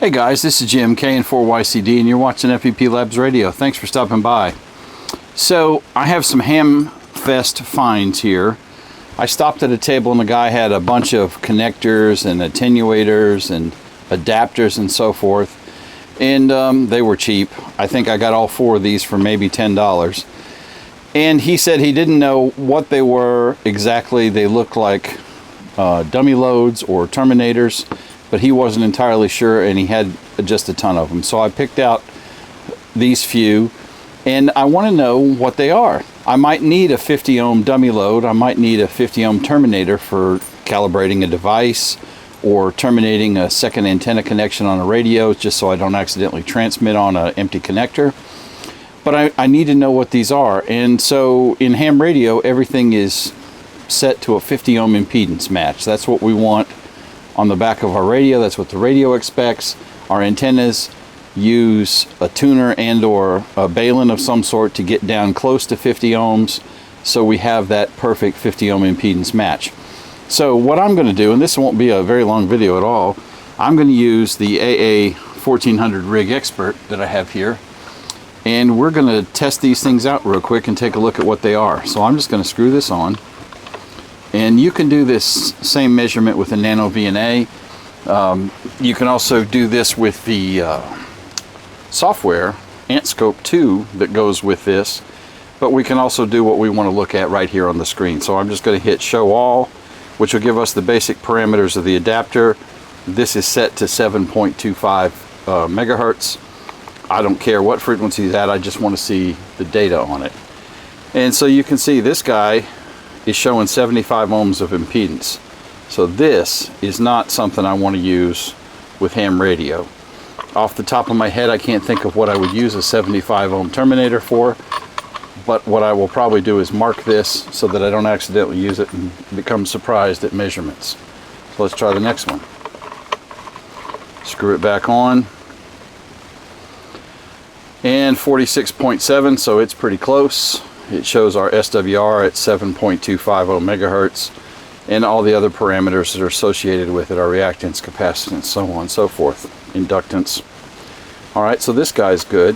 Hey guys, this is Jim K and 4YCD and you're watching FEP Labs Radio. Thanks for stopping by. So I have some hamfest finds here. I stopped at a table and the guy had a bunch of connectors and attenuators and adapters and so forth, and they were cheap. I think I got all four of these for maybe $10, and he said he didn't know what they were exactly. They looked like dummy loads or terminators, but he wasn't entirely sure, and he had just a ton of them. So I picked out these few, and I want to know what they are. I might need a 50 ohm dummy load. I might need a 50 ohm terminator for calibrating a device or terminating a second antenna connection on a radio, just so I don't accidentally transmit on an empty connector. But I need to know what these are. And so in ham radio, everything is set to a 50 ohm impedance match. That's what we want on the back of our radio. That's what the radio expects. Our antennas use a tuner and or a balun of some sort to get down close to 50 ohms, so we have that perfect 50 ohm impedance match. So what I'm going to do, and this won't be a very long video at all, I'm going to use the AA 1400 rig expert that I have here, and we're going to test these things out real quick and take a look at what they are. So I'm just going to screw this on. And you can do this same measurement with a nano VNA. You can also do this with the software AntScope 2 that goes with this, but we can also do what we want to look at right here on the screen. So I'm just going to hit show all, which will give us the basic parameters of the adapter. This is set to 7.25 megahertz. I don't care what frequency it's at, I just want to see the data on it. And so you can see this guy is showing 75 ohms of impedance. So this is not something I want to use with ham radio. Off the top of my head, I can't think of what I would use a 75 ohm terminator for, but what I will probably do is mark this so that I don't accidentally use it and become surprised at measurements. So let's try the next one. Screw it back on. And 46.7, so it's pretty close. It shows our SWR at 7.250 megahertz, and all the other parameters that are associated with it, our reactance, capacitance, so on and so forth, inductance. Alright, so this guy's good.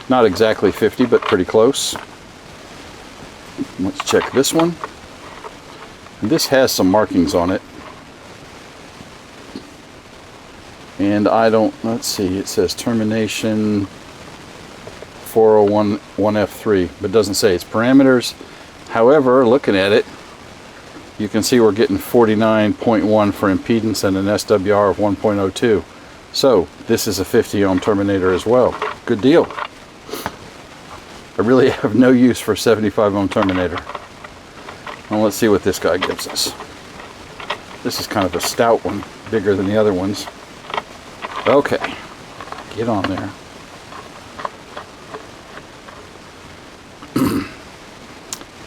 Not exactly 50, but pretty close. Let's check this one. And this has some markings on it. And let's see, it says termination 401-1F3, but doesn't say its parameters. However, looking at it, you can see we're getting 49.1 for impedance and an SWR of 1.02. So this is a 50 ohm terminator as well. Good deal. I really have no use for a 75 ohm terminator. Well, let's see what this guy gives us. This is kind of a stout one, bigger than the other ones. Okay, get on there.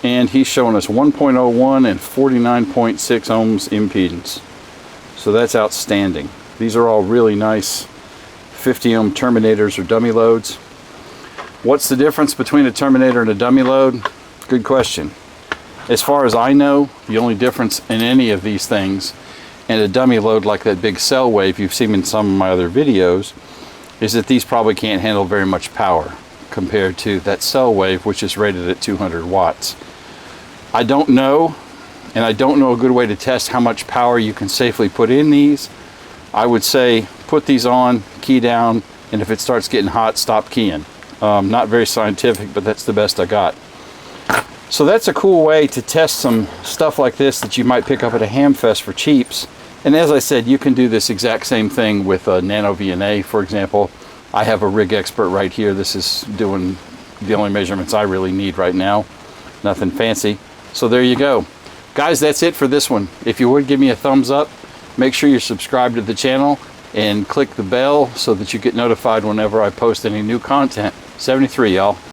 And he's showing us 1.01 and 49.6 ohms impedance. So that's outstanding. These are all really nice 50 ohm terminators or dummy loads. What's the difference between a terminator and a dummy load? Good question. As far as I know, the only difference in any of these things and a dummy load like that big cell wave you've seen in some of my other videos is that these probably can't handle very much power compared to that cell wave, which is rated at 200 watts. I don't know, and I don't know a good way to test how much power you can safely put in these. I would say put these on, key down, and if it starts getting hot, stop keying. Not very scientific, but that's the best I got. So that's a cool way to test some stuff like this that you might pick up at a hamfest for cheaps. And as I said, you can do this exact same thing with a nano VNA, for example. I have a rig expert right here. This is doing the only measurements I really need right now. Nothing fancy. So there you go. Guys, that's it for this one. If you would give me a thumbs up, make sure you're subscribed to the channel and click the bell so that you get notified whenever I post any new content. 73, y'all.